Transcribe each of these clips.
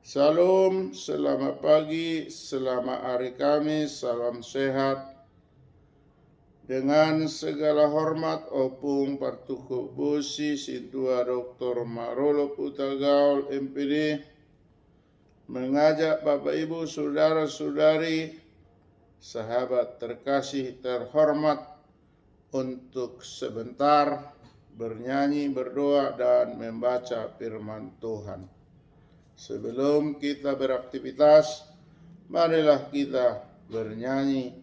Salam, selamat pagi, selamat hari Kamis, salam sehat. Dengan segala hormat opung partuku busi Sintua Dr. Marolo Putagaul MPD mengajak Bapak Ibu saudara-saudari, sahabat terkasih terhormat untuk sebentar bernyanyi, berdoa dan membaca firman Tuhan. Sebelum kita beraktivitas, marilah kita bernyanyi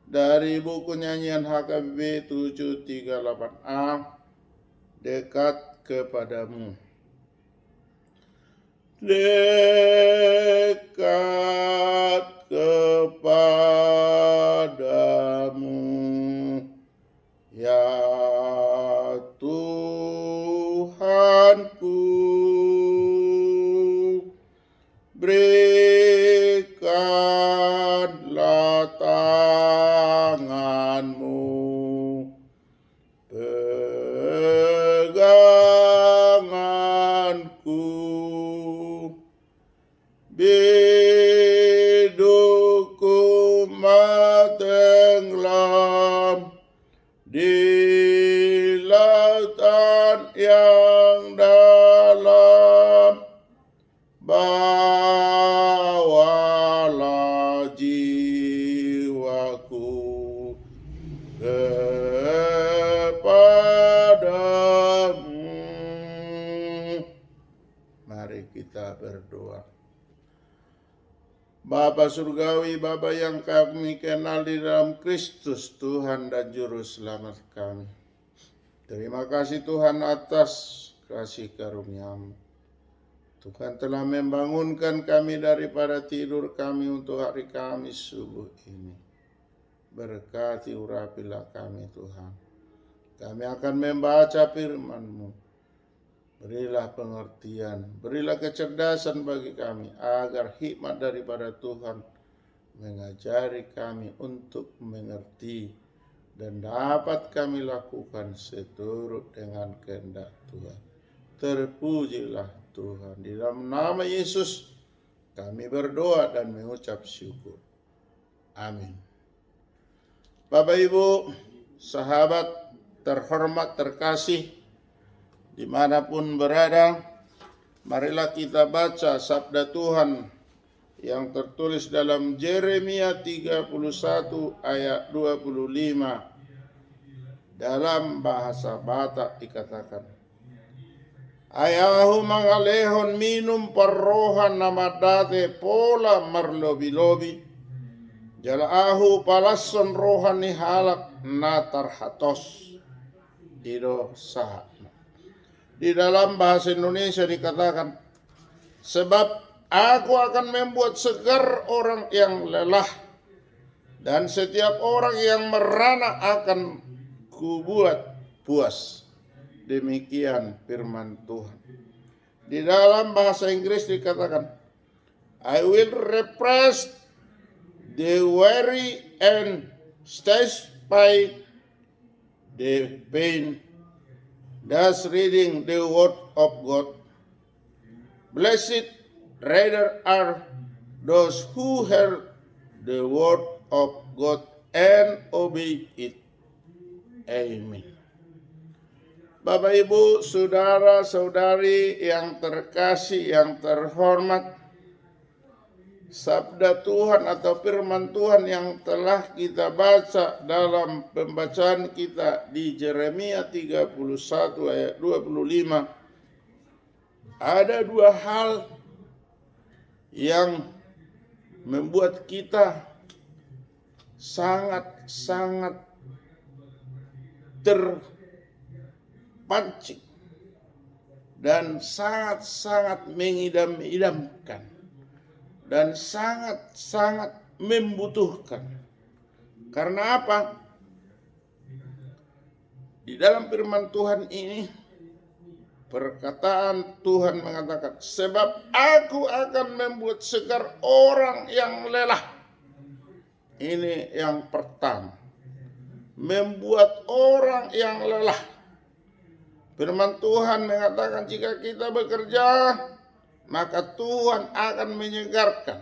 dari buku nyanyian HKBP 738A, Dekat Kepadamu. Dekat kepadamu, ya Tuhanku, berikanlah tanganmu, peganganku, bidukku matenggelam di lautan yang dalam, bawalah jiwaku kepadamu. Mari kita berdoa. Bapa Surgawi, Bapa yang kami kenal di dalam Kristus, Tuhan dan Juru Selamat kami. Terima kasih Tuhan atas kasih karunia-Mu. Tuhan telah membangunkan kami daripada tidur kami untuk hari Kamis subuh ini. Berkati urapilah kami Tuhan. Kami akan membaca firman-Mu. Berilah pengertian, berilah kecerdasan bagi kami agar hikmat daripada Tuhan mengajari kami untuk mengerti dan dapat kami lakukan seturut dengan kehendak Tuhan. Terpujilah Tuhan. Di dalam nama Yesus kami berdoa dan mengucap syukur. Amin. Bapak Ibu, sahabat terhormat terkasih, dimanapun berada, marilah kita baca sabda Tuhan yang tertulis dalam Yeremia 31 ayat 25. Dalam bahasa Batak dikatakan, ayahu mangalehon minum parrohan namadate pola marlobi-lobi, jalaahu palasson rohani halak natar hatos ido sahat. Di dalam bahasa Indonesia dikatakan, sebab aku akan membuat segar orang yang lelah, dan setiap orang yang merana akan kubuat puas. Demikian firman Tuhan. Di dalam bahasa Inggris dikatakan, I will refresh the weary and satisfy the pain. Thus reading the word of God. Blessed rather are those who hear the word of God and obey it. Amen. Bapak Ibu, saudara-saudari yang terkasih, yang terhormat, sabda Tuhan atau firman Tuhan yang telah kita baca dalam pembacaan kita di Yeremia 31 ayat 25. Ada dua hal yang membuat kita sangat-sangat terpancing dan sangat-sangat mengidam-idamkan dan sangat-sangat membutuhkan. Karena apa? Di dalam firman Tuhan ini, perkataan Tuhan mengatakan, sebab aku akan membuat segar orang yang lelah. Ini yang pertama, membuat orang yang lelah. Firman Tuhan mengatakan jika kita bekerja, maka Tuhan akan menyegarkan.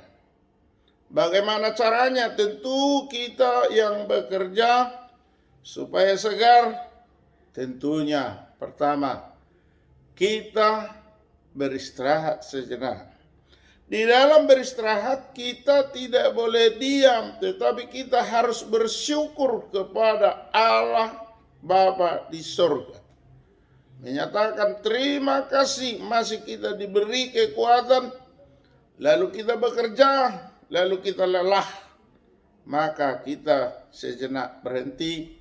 Bagaimana caranya? Tentu kita yang bekerja supaya segar, tentunya pertama kita beristirahat sejenak. Di dalam beristirahat kita tidak boleh diam, tetapi kita harus bersyukur kepada Allah Bapa di sorga. Menyatakan terima kasih masih kita diberi kekuatan, lalu kita bekerja, lalu kita lelah, maka kita sejenak berhenti.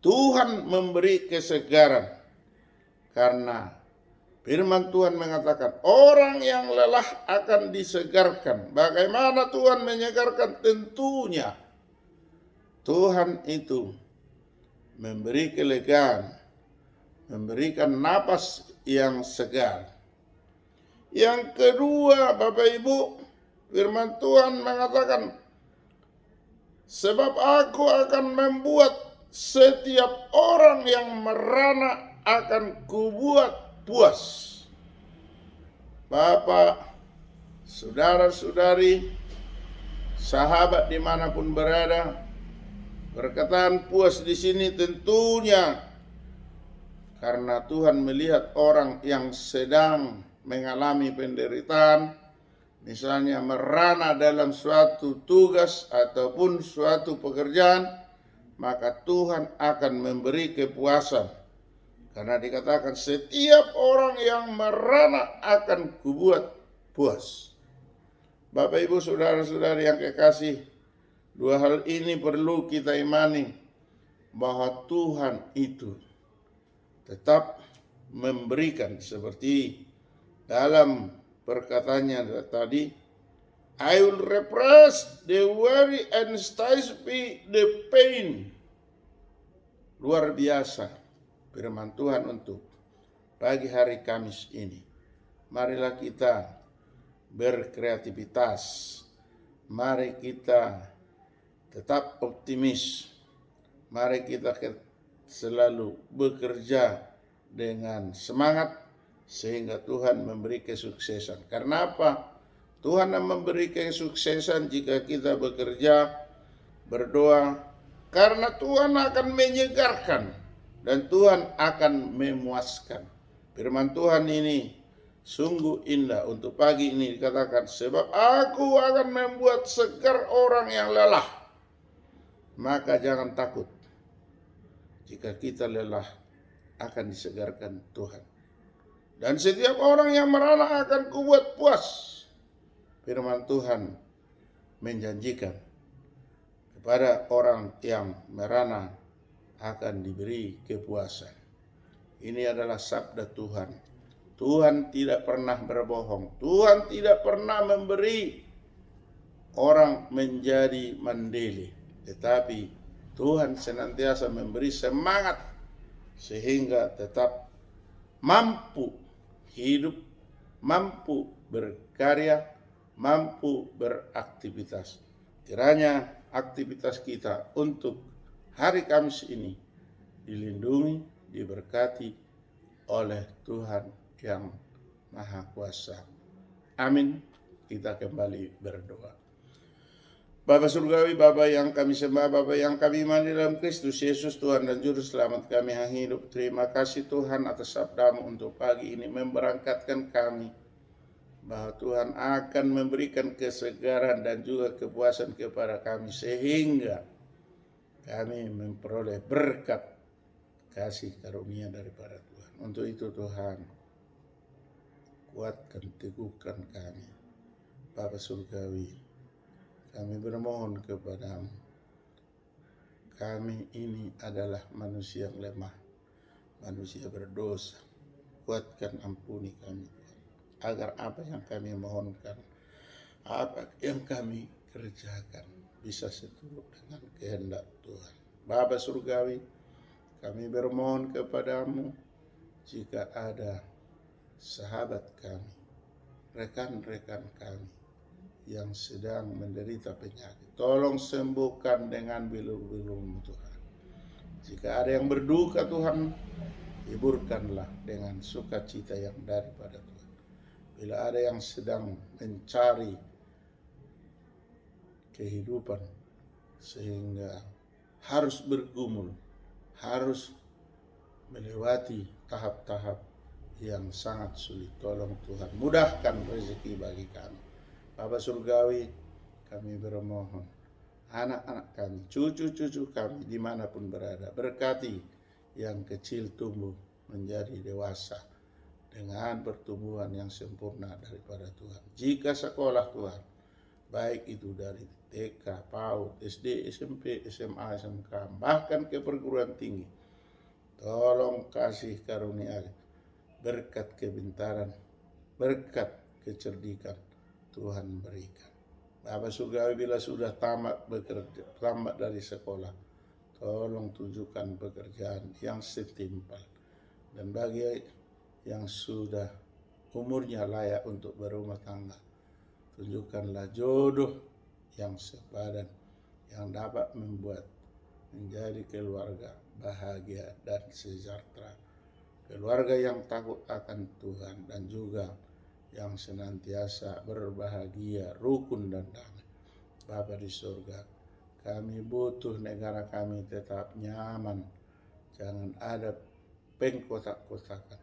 Tuhan memberi kesegaran, karena firman Tuhan mengatakan orang yang lelah akan disegarkan. Bagaimana Tuhan menyegarkan? Tentunya Tuhan itu memberi kelegaan, memberikan napas yang segar. Yang kedua, Bapak Ibu, firman Tuhan mengatakan, sebab aku akan membuat setiap orang yang merana akan kubuat puas. Bapak, saudara-saudari, sahabat dimanapun berada, perkataan puas di sini tentunya karena Tuhan melihat orang yang sedang mengalami penderitaan, misalnya merana dalam suatu tugas ataupun suatu pekerjaan, maka Tuhan akan memberi kepuasan. Karena dikatakan setiap orang yang merana akan kubuat puas. Bapak Ibu saudara-saudari yang kekasih, dua hal ini perlu kita imani, bahwa Tuhan itu tetap memberikan seperti dalam perkataannya tadi, I will repress the worry and stifle the pain. Luar biasa firman Tuhan untuk pagi hari Kamis ini. Marilah kita berkreativitas. Mari kita tetap optimis. Mari kita selalu bekerja dengan semangat sehingga Tuhan memberi kesuksesan. Karena apa? Tuhan memberi kesuksesan jika kita bekerja, berdoa, karena Tuhan akan menyegarkan dan Tuhan akan memuaskan. Firman Tuhan ini sungguh indah untuk pagi ini dikatakan, sebab aku akan membuat segar orang yang lelah. Maka jangan takut. Jika kita lelah, akan disegarkan Tuhan. Dan setiap orang yang merana akan kubuat puas. Firman Tuhan menjanjikan kepada orang yang merana akan diberi kepuasan. Ini adalah sabda Tuhan. Tuhan tidak pernah berbohong. Tuhan tidak pernah memberi orang menjadi mandiri. Tetapi Tuhan senantiasa memberi semangat sehingga tetap mampu hidup, mampu berkarya, mampu beraktivitas. Kiranya aktivitas kita untuk hari Kamis ini dilindungi, diberkati oleh Tuhan yang Maha Kuasa. Amin. Kita kembali berdoa. Bapa Surgawi, Bapa yang kami sembah, Bapa yang kami imani dalam Kristus Yesus, Tuhan dan Juru Selamat kami yang hidup. Terima kasih Tuhan atas sabda-Mu untuk pagi ini memberangkatkan kami, bahwa Tuhan akan memberikan kesegaran dan juga kepuasan kepada kami, sehingga kami memperoleh berkat kasih karunia daripada Tuhan. Untuk itu Tuhan, kuatkan, teguhkan kami. Bapa Surgawi, kami bermohon kepadamu. Kami ini adalah manusia yang lemah, manusia berdosa. Kuatkan, ampuni kami, agar apa yang kami mohonkan, apa yang kami kerjakan bisa seturut dengan kehendak Tuhan. Bapa Surgawi, kami bermohon kepadamu, jika ada sahabat kami, rekan-rekan kami yang sedang menderita penyakit, tolong sembuhkan dengan bilur-bilur-Mu Tuhan. Jika ada yang berduka Tuhan, hiburkanlah dengan sukacita yang daripada Tuhan. bila ada yang sedang mencari kehidupan sehingga harus bergumul, harus melewati tahap-tahap yang sangat sulit. Tolong Tuhan mudahkan rezeki bagi kami. Bapa Surgawi, kami bermohon, anak-anak kami, cucu-cucu kami dimanapun berada, berkati yang kecil tumbuh menjadi dewasa dengan pertumbuhan yang sempurna daripada Tuhan. Jika sekolah Tuhan, baik itu dari TK, PAUD, SD, SMP, SMA, SMK, bahkan ke perguruan tinggi, tolong kasih karunia berkat kepintaran, berkat kecerdikan Tuhan berikan. Bapa Surgawi, bila sudah tamat dari sekolah, tolong tunjukkan pekerjaan yang setimpal. Dan bagi yang sudah umurnya layak untuk berumah tangga, tunjukkanlah jodoh yang sepadan, yang dapat membuat menjadi keluarga bahagia dan sejahtera. Keluarga yang takut akan Tuhan dan juga yang senantiasa berbahagia, rukun dan damai. Bapa di surga, kami butuh negara kami tetap nyaman. Jangan ada pengkotak-kotakan.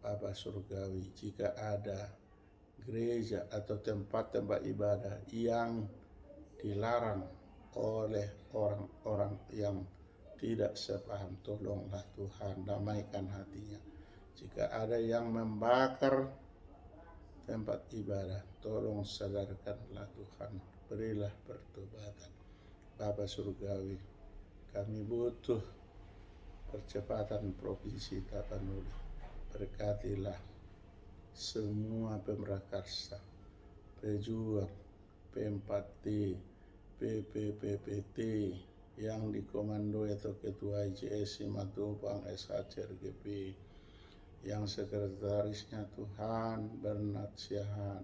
Bapa Surgawi, jika ada gereja atau tempat-tempat ibadah yang dilarang oleh orang-orang yang tidak sepaham, tolonglah Tuhan damaikan hatinya. Jika ada yang membakar tempat ibadah, tolong sadarkanlah Tuhan, berilah pertobatan. Bapa Surgawi, kami butuh percepatan Provinsi Tapanuli. Berkatilah semua pemrakarsa, pejuang, P4T, PPPPT yang dikomandoi atau Ketua IJS Simatupang SHCRGP, yang sekretarisnya Tuhan Bernard Siahaan,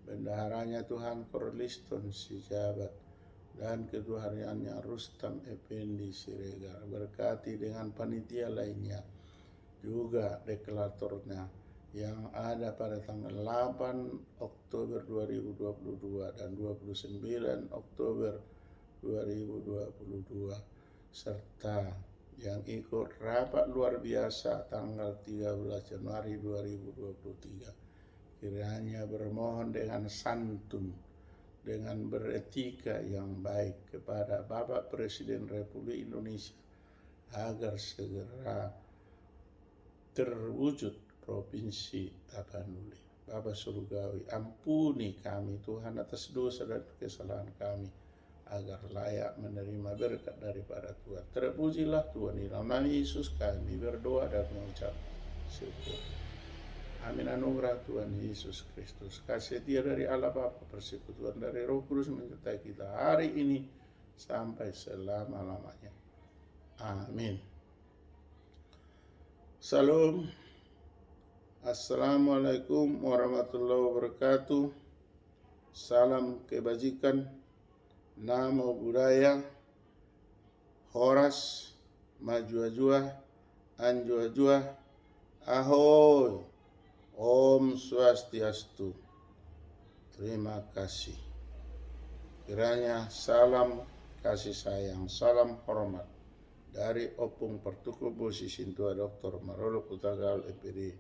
bendaharanya Tuhan Korliston Sijabat, dan Ketua Hariannya Rustam Effendi Siregar. Berkati dengan panitia lainnya, juga deklaratornya yang ada pada tanggal 8 Oktober 2022 dan 29 Oktober 2022, serta yang ikut rapat luar biasa tanggal 13 Januari 2023. Kiranya bermohon dengan santun, dengan beretika yang baik kepada Bapak Presiden Republik Indonesia agar segera terwujud Provinsi Tapanuli. Bapa Surgawi, ampuni kami Tuhan atas dosa dan kesalahan kami, agar layak menerima berkat daripada Tuhan. Terpujilah Tuhan, di nama Yesus kami berdoa dan mengucap syukur. Amin. Anugerah Tuhan Yesus Kristus, kasih setia dari Allah Bapa, persekutuan dari Roh Kudus menyertai kita hari ini sampai selama-lamanya. Amin. Salam. Assalamualaikum warahmatullahi wabarakatuh. Salam kebajikan, namo budaya, horas, maju-ajua, anju-ajua, ahoy, Om Swastiastu. Terima kasih. Kiranya salam kasih sayang, salam hormat dari Opung Pertukubu Sisintua Dr. Marolo Kutagal EPD,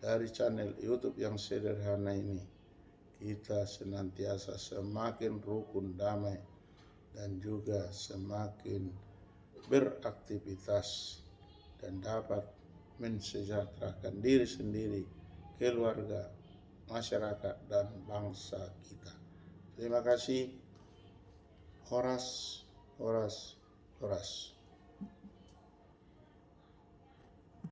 dari channel YouTube yang sederhana ini. Kita senantiasa semakin rukun, damai, dan juga semakin beraktivitas dan dapat mensejahterakan diri sendiri, keluarga, masyarakat, dan bangsa kita. Terima kasih. Horas, horas, horas.